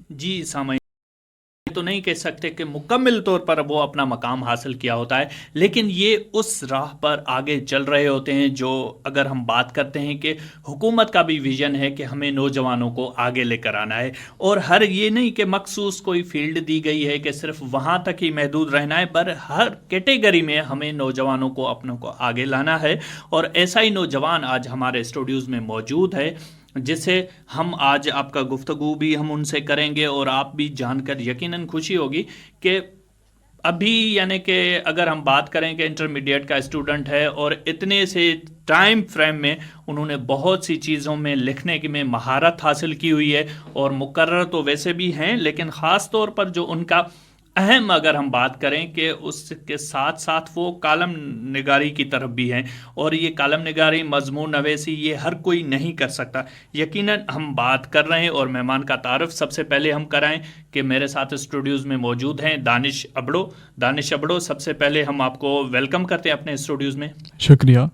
جی سامعین، تو نہیں کہہ سکتے کہ مکمل طور پر وہ اپنا مقام حاصل کیا ہوتا ہے، لیکن یہ اس راہ پر آگے چل رہے ہوتے ہیں جو اگر ہم بات کرتے ہیں کہ حکومت کا بھی ویژن ہے کہ ہمیں نوجوانوں کو آگے لے کر آنا ہے، اور ہر یہ نہیں کہ مخصوص کوئی فیلڈ دی گئی ہے کہ صرف وہاں تک ہی محدود رہنا ہے، پر ہر کیٹیگری میں ہمیں نوجوانوں کو اپنوں کو آگے لانا ہے، اور ایسا ہی نوجوان آج ہمارے اسٹوڈیوز میں موجود ہے جس سے ہم آج آپ کا گفتگو بھی ہم ان سے کریں گے، اور آپ بھی جان کر یقیناً خوشی ہوگی کہ ابھی یعنی کہ اگر ہم بات کریں کہ انٹرمیڈیٹ کا اسٹوڈنٹ ہے اور اتنے سے ٹائم فریم میں انہوں نے بہت سی چیزوں میں لکھنے کی میں مہارت حاصل کی ہوئی ہے، اور مقرر تو ویسے بھی ہیں، لیکن خاص طور پر جو ان کا اہم اگر ہم بات کریں کہ اس کے ساتھ ساتھ وہ کالم نگاری کی طرف بھی ہیں، اور یہ کالم نگاری، مضمون نویسی، یہ ہر کوئی نہیں کر سکتا۔ یقیناً ہم بات کر رہے ہیں، اور مہمان کا تعارف سب سے پہلے ہم کرائیں کہ میرے ساتھ اسٹوڈیوز میں موجود ہیں دانش ابڑو۔ دانش ابڑو، سب سے پہلے ہم آپ کو ویلکم کرتے ہیں اپنے اسٹوڈیوز میں۔ شکریہ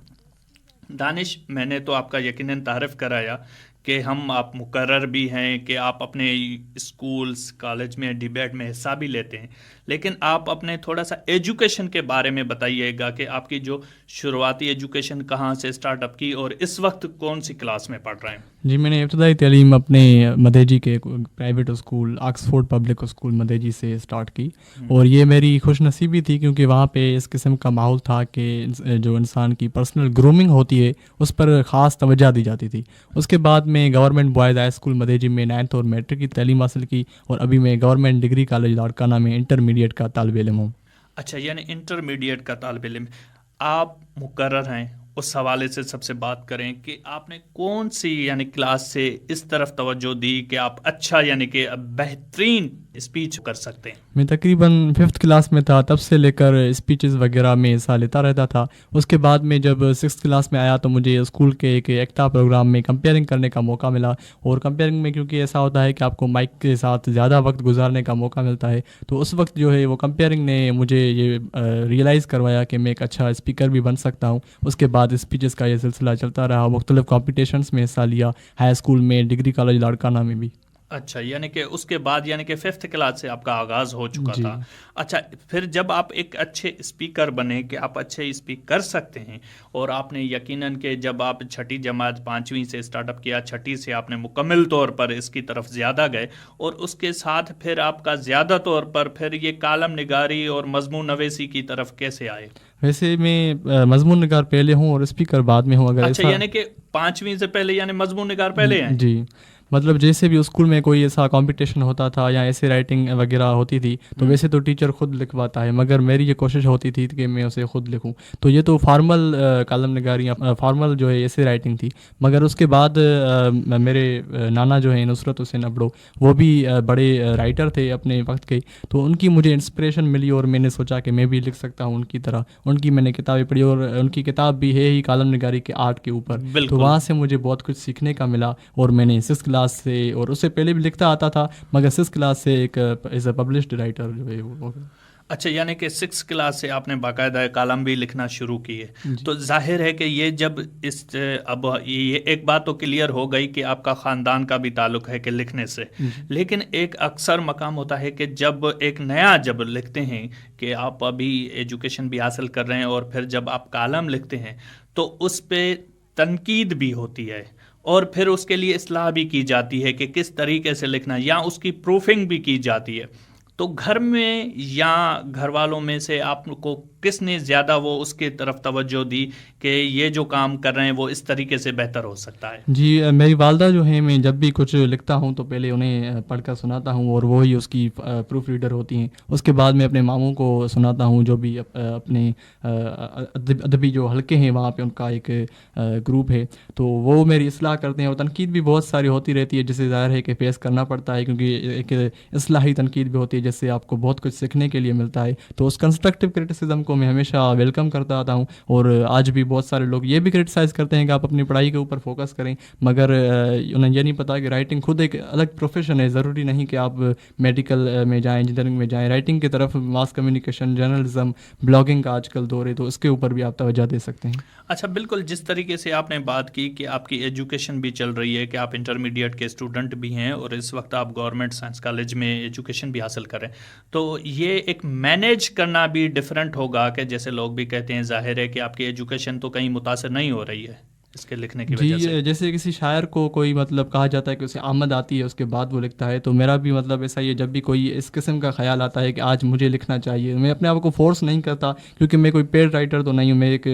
دانش، میں نے تو آپ کا یقیناً تعارف کرایا کہ آپ مقرر بھی ہیں، کہ آپ اپنے اسکولز کالج میں ڈیبیٹ میں حصہ بھی لیتے ہیں، لیکن آپ اپنے تھوڑا سا ایجوکیشن کے بارے میں بتائیے گا کہ آپ کی جو شروعاتی ایجوکیشن کہاں سے سٹارٹ اپ کی، اور اس وقت کون سی کلاس میں پڑھ رہے ہیں؟ جی، میں نے ابتدائی تعلیم اپنے مدیجی کے private school Oxford public school مدیجی سے اسٹارٹ کی، اور یہ میری خوش نصیبی تھی کیونکہ وہاں پہ اس قسم کا ماحول تھا کہ جو انسان کی پرسنل گرومنگ ہوتی ہے اس پر خاص توجہ دی جاتی تھی۔ اس کے بعد میں گورنمنٹ بوائز ہائی اسکول مدیجی میں 9th اور میٹرک کی تعلیم حاصل کی، اور ابھی میں گورنمنٹ ڈگری کالج لاڑکانہ میں انٹرمیڈیٹ کا طالب علم ہوں۔ اچھا، یعنی انٹرمیڈیٹ کا طالب علم آپ مقرر ہیں، اس حوالے سے سب سے بات کریں کہ آپ نے کون سی یعنی کلاس سے اس طرف توجہ دی کہ آپ اچھا یعنی کہ بہترین اسپیچ کر سکتے ہیں؟ میں تقریباً 5th کلاس میں تھا، تب سے لے کر اسپیچز وغیرہ میں حصہ لیتا رہتا تھا۔ اس کے بعد میں جب 6th کلاس میں آیا تو مجھے اسکول کے ایک ایکتا پروگرام میں کمپیئرنگ کرنے کا موقع ملا، اور کمپیئرنگ میں کیونکہ ایسا ہوتا ہے کہ آپ کو مائک کے ساتھ زیادہ وقت گزارنے کا موقع ملتا ہے، تو اس وقت جو ہے وہ کمپیئرنگ نے مجھے یہ ریئلائز کروایا کہ میں ایک اچھا اسپیکر بھی بن سکتا ہوں۔ اس کے بعد اسپیچز کا یہ سلسلہ چلتا رہا، مختلف کمپٹیشنس میں حصہ لیا، ہائی اسکول میں، ڈگری کالج لاڑکانہ میں بھی۔ اچھا، یعنی کہ اس کے بعد یعنی کہ 5th کلاس سے آپ کا آغاز ہو چکا جی تھا۔ اچھا، پھر جب آپ ایک اچھے اسپیکر بنے کہ آپ اچھے اسپیک کر سکتے ہیں، اور آپ نے یقیناً کہ جب آپ 6ٹھی جماعت 5ویں سے اسٹارٹ اپ کیا، 6ٹھی سے آپ نے مکمل طور پر اس کی طرف زیادہ گئے، اور اس کے ساتھ پھر آپ کا زیادہ طور پر پھر یہ کالم نگاری اور مضمون نویسی کی طرف کیسے آئے؟ ویسے میں مضمون نگار پہلے ہوں اور اسپیکر بعد میں ہوں۔ اگر اچھا، یعنی کہ 5ویں سے پہلے یعنی مضمون نگار پہلے ہیں؟ جی، مطلب جیسے بھی اسکول میں کوئی ایسا کمپٹیشن ہوتا تھا یا ایسے رائٹنگ وغیرہ ہوتی تھی تو ویسے تو ٹیچر خود لکھواتا ہے، مگر میری یہ کوشش ہوتی تھی کہ میں اسے خود لکھوں۔ تو یہ تو فارمل کالم نگاری یا فارمل جو ہے ایسے رائٹنگ تھی، مگر اس کے بعد میرے نانا جو ہیں نصرت حسین ابڑو، وہ بھی بڑے رائٹر تھے اپنے وقت کے، تو ان کی مجھے انسپریشن ملی اور میں نے سوچا کہ میں بھی لکھ سکتا ہوں ان کی طرح۔ ان کی میں نے کتابیں پڑھی، اور ان کی کتاب بھی ہے ہی کالم نگاری کے آرٹ کے اوپر، تو وہاں سے مجھے بہت کچھ سیکھنے کا ملا، اور میں نے 6th کلاس سے، اور اس سے پہلے بھی لکھتا آتا تھا، مگر 6th کلاس سے ایک ایز اے پبلشڈ رائٹر جو ہے وہ۔ اچھا، یعنی کہ 6th کلاس سے آپ نے باقاعدہ کالم بھی لکھنا شروع کیے، تو ظاہر ہے کہ یہ جب اب یہ ایک بات تو کلیئر ہو گئی کہ آپ کا خاندان کا بھی تعلق ہے کہ لکھنے سے، لیکن ایک اکثر مقام ہوتا ہے کہ جب ایک نیا جب لکھتے ہیں کہ آپ ابھی ایجوکیشن بھی حاصل کر رہے ہیں، اور پھر جب آپ کالم لکھتے ہیں تو اس پہ تنقید بھی ہوتی ہے، اور پھر اس کے لیے اصلاح بھی کی جاتی ہے کہ کس طریقے سے لکھنا، یا اس کی پروفنگ بھی کی جاتی ہے۔ تو گھر میں یا گھر والوں میں سے آپ کو کس نے زیادہ وہ اس کی طرف توجہ دی کہ یہ جو کام کر رہے ہیں وہ اس طریقے سے بہتر ہو سکتا ہے؟ جی، میری والدہ جو ہیں، میں جب بھی کچھ لکھتا ہوں تو پہلے انہیں پڑھ کر سناتا ہوں، اور وہی اس کی پروف ریڈر ہوتی ہیں۔ اس کے بعد میں اپنے ماموں کو سناتا ہوں، جو بھی اپنے ادبی جو حلقے ہیں وہاں پہ ان کا ایک گروپ ہے، تو وہ میری اصلاح کرتے ہیں، اور تنقید بھی بہت ساری ہوتی رہتی ہے جسے ظاہر ہے کہ فیس کرنا پڑتا ہے، کیونکہ ایک اصلاحی تنقید بھی ہوتی ہے، طریقے سے آپ کو بہت کچھ سیکھنے کے لیے ملتا ہے. تو اس کنسٹرکٹیو کرٹیسزم کو میں ہمیشہ ویلکم کرتا آتا ہوں, اور آج بھی بہت سارے لوگ یہ بھی کرٹیسائز کرتے ہیں کہ آپ اپنی پڑھائی کے اوپر فوکس کریں, مگر انہیں یہ نہیں پتا کہ رائٹنگ خود ایک الگ پروفیشن ہے. ضروری نہیں کہ آپ میڈیکل میں جائیں, انجینئرنگ میں جائیں. رائٹنگ کی طرف ماس کمیونیکیشن, جرنلزم, بلاگنگ کا آج کل دور ہے, تو اس کے اوپر بھی آپ توجہ دے سکتے ہیں. اچھا, بالکل جس طریقے سے آپ نے بات کی کہ آپ کی ایجوکیشن بھی چل رہی ہے, کہ آپ انٹرمیڈیٹ کے اسٹوڈنٹ بھی ہیں اور اس وقت آپ گورنمنٹ سائنس کالج میں ایجوکیشن بھی حاصل کریں, تو یہ ایک مینیج کرنا بھی ڈفرینٹ ہوگا کہ جیسے لوگ بھی کہتے ہیں ظاہر ہے کہ آپ کی ایجوکیشن تو کہیں متاثر نہیں ہو رہی ہے اس کے لکھنے کی وجہ سے. جی, جیسے کسی شاعر کو کوئی مطلب کہا جاتا ہے کہ اسے آمد آتی ہے اس کے بعد وہ لکھتا ہے, تو میرا بھی مطلب ایسا ہی ہے. جب بھی کوئی اس قسم کا خیال آتا ہے کہ آج مجھے لکھنا چاہیے, میں اپنے آپ کو فورس نہیں کرتا, کیونکہ میں کوئی پیڈ رائٹر تو نہیں ہوں, میں ایک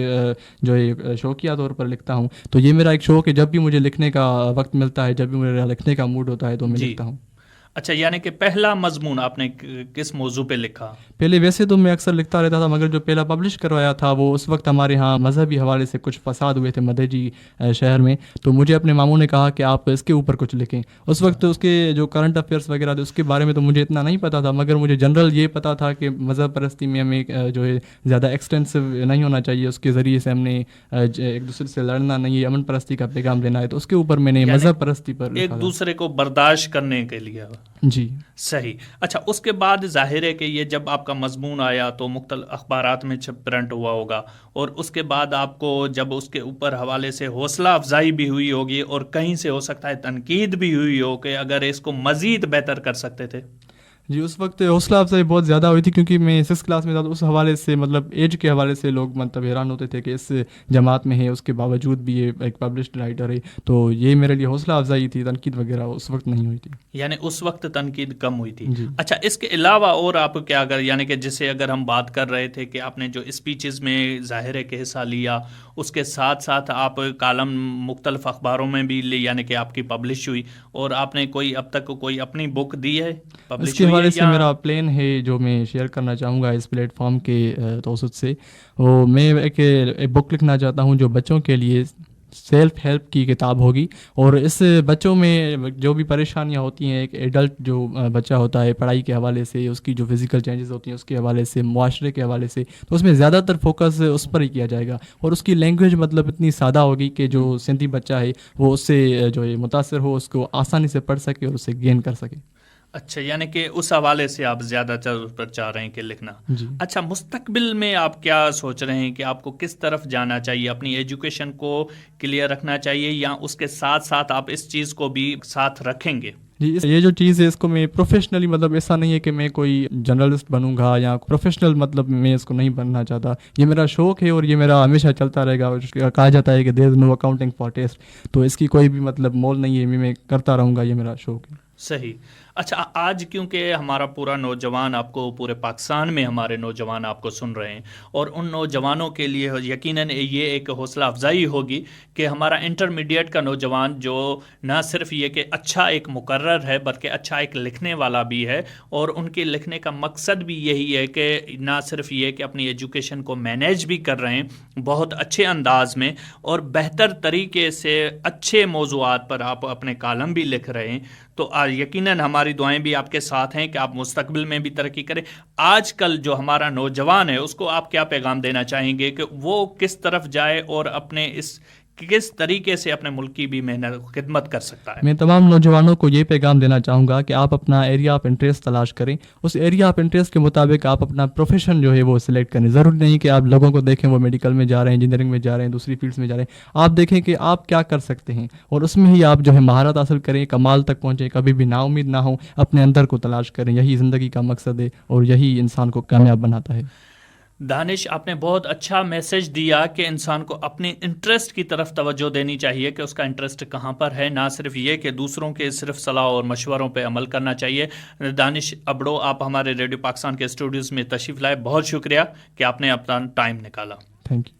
جو ہے شوقیہ طور پر لکھتا ہوں. تو یہ میرا ایک شوق ہے, جب بھی مجھے لکھنے کا وقت ملتا ہے, جب بھی میرا لکھنے کا موڈ ہوتا ہے تو میں لکھتا ہوں. اچھا, یعنی کہ پہلا مضمون آپ نے کس موضوع پہ لکھا؟ پہلے ویسے تو میں اکثر لکھتا رہتا تھا, مگر جو پہلا پبلش کروایا تھا وہ اس وقت ہمارے ہاں مذہبی حوالے سے کچھ فساد ہوئے تھے مدھیجی شہر میں, تو مجھے اپنے ماموں نے کہا کہ آپ اس کے اوپر کچھ لکھیں. اس وقت اس کے جو کرنٹ افیئرس وغیرہ تھے اس کے بارے میں تو مجھے اتنا نہیں پتا تھا, مگر مجھے جنرل یہ پتا تھا کہ مذہب پرستی میں ہمیں جو ہے زیادہ ایکسٹینسو نہیں ہونا چاہیے, اس کے ذریعے سے ہم نے ایک دوسرے سے لڑنا نہیں ہے, امن پرستی کا پیغام دینا ہے. تو اس کے اوپر میں نے مذہب پرستی پر ایک دوسرے کو برداشت کرنے کے لیے. جی صحیح. اچھا, اس کے بعد ظاہر ہے کہ یہ جب آپ کا مضمون آیا تو مختلف اخبارات میں پرنٹ ہوا ہوگا, اور اس کے بعد آپ کو جب اس کے اوپر حوالے سے حوصلہ افزائی بھی ہوئی ہوگی, اور کہیں سے ہو سکتا ہے تنقید بھی ہوئی ہو کہ اگر اس کو مزید بہتر کر سکتے تھے. جی, اس وقت حوصلہ افزائی بہت زیادہ ہوئی تھی, کیونکہ میں 6 کلاس میں تھا, تو اس حوالے سے مطلب ایج کے حوالے سے لوگ مطلب حیران ہوتے تھے کہ اس جماعت میں ہے, اس کے باوجود بھی یہ ایک پبلشڈ رائٹر ہے. تو یہ میرے لیے حوصلہ افزائی تھی, تنقید وغیرہ اس وقت نہیں ہوئی تھی. یعنی اس وقت تنقید کم ہوئی تھی. جی. اچھا, اس کے علاوہ اور آپ کیا اگر یعنی کہ جسے اگر ہم بات کر رہے تھے کہ آپ نے جو اسپیچز میں ظاہر ہے کہ حصہ لیا, اس کے ساتھ ساتھ آپ کالم مختلف اخباروں میں بھی لی, یعنی کہ آپ کی پبلش ہوئی, اور آپ نے کوئی اب تک کوئی اپنی بک دی ہے پبلش؟ اس کے حوالے سے میرا پلان ہے جو میں شیئر کرنا چاہوں گا اس پلیٹ فارم کے توسط سے. وہ میں ایک بک لکھنا چاہتا ہوں جو بچوں کے لیے سیلف ہیلپ کی کتاب ہوگی, اور اس بچوں میں جو بھی پریشانیاں ہوتی ہیں, ایک ایڈلٹ جو بچہ ہوتا ہے پڑھائی کے حوالے سے, اس کی جو فزیکل چینجز ہوتی ہیں اس کے حوالے سے, معاشرے کے حوالے سے, تو اس میں زیادہ تر فوکس اس پر ہی کیا جائے گا. اور اس کی لینگویج مطلب اتنی سادہ ہوگی کہ جو سندھی بچہ ہے وہ اس سے جو ہے متاثر ہو, اس کو آسانی سے پڑھ سکے اور اسے گین کر سکے. اچھا, یعنی کہ اس حوالے سے آپ زیادہ تر پر چاہ رہے ہیں کہ لکھنا. جی. اچھا, مستقبل میں آپ کیا سوچ رہے ہیں کہ آپ کو کس طرف جانا چاہیے؟ اپنی ایجوکیشن کو کلیئر رکھنا چاہیے, یا اس کے ساتھ ساتھ آپ اس چیز کو بھی ساتھ رکھیں گے؟ جی, یہ جو چیز ہے اس کو میں پروفیشنلی مطلب ایسا نہیں ہے کہ میں کوئی جرنلسٹ بنوں گا یا پروفیشنل, مطلب میں اس کو نہیں بننا چاہتا. یہ میرا شوق ہے اور یہ میرا ہمیشہ چلتا رہے گا. کہا جاتا ہے کہ دیر از نو اکاؤنٹنگ فار ٹیسٹ, تو اس کی کوئی بھی مطلب مول نہیں ہے, میں کرتا رہوں گا, یہ میرا شوق ہے. صحیح. اچھا, آج کیونکہ ہمارا پورا نوجوان آپ کو, پورے پاکستان میں ہمارے نوجوان آپ کو سن رہے ہیں, اور ان نوجوانوں کے لیے یقیناً یہ ایک حوصلہ افزائی ہوگی کہ ہمارا انٹرمیڈیٹ کا نوجوان جو نہ صرف یہ کہ اچھا ایک مقرر ہے بلکہ اچھا ایک لکھنے والا بھی ہے, اور ان کے لکھنے کا مقصد بھی یہی ہے کہ نہ صرف یہ کہ اپنی ایجوکیشن کو مینیج بھی کر رہے ہیں بہت اچھے انداز میں, اور بہتر طریقے سے اچھے موضوعات پر آپ اپنے کالم بھی لکھ رہے ہیں. تو یقیناً ہماری دعائیں بھی آپ کے ساتھ ہیں کہ آپ مستقبل میں بھی ترقی کریں. آج کل جو ہمارا نوجوان ہے اس کو آپ کیا پیغام دینا چاہیں گے کہ وہ کس طرف جائے اور اپنے اس کس طریقے سے اپنے ملک کی بھی محنت خدمت کر سکتا ہے؟ میں تمام نوجوانوں کو یہ پیغام دینا چاہوں گا کہ آپ اپنا ایریا آف انٹرسٹ تلاش کریں, اس ایریا آف انٹرسٹ کے مطابق آپ اپنا پروفیشن جو ہے وہ سلیکٹ کریں. ضروری نہیں کہ آپ لوگوں کو دیکھیں وہ میڈیکل میں جا رہے ہیں, انجینئرنگ میں جا رہے ہیں, دوسری فیلڈس میں جا رہے ہیں. آپ دیکھیں کہ آپ کیا کر سکتے ہیں اور اس میں ہی آپ جو ہے مہارت حاصل کریں, کمال تک پہنچیں, کبھی بھی نا امید نہ ہوں, اپنے اندر کو تلاش کریں. یہی زندگی کا مقصد ہے اور یہی انسان کو کامیاب بناتا ہے. دانش, آپ نے بہت اچھا میسج دیا کہ انسان کو اپنے انٹرسٹ کی طرف توجہ دینی چاہیے کہ اس کا انٹرسٹ کہاں پر ہے, نہ صرف یہ کہ دوسروں کے صرف صلاح اور مشوروں پہ عمل کرنا چاہیے. دانش ابڑو, آپ ہمارے ریڈیو پاکستان کے اسٹوڈیوز میں تشریف لائے, بہت شکریہ کہ آپ نے اپنا ٹائم نکالا. Thank you.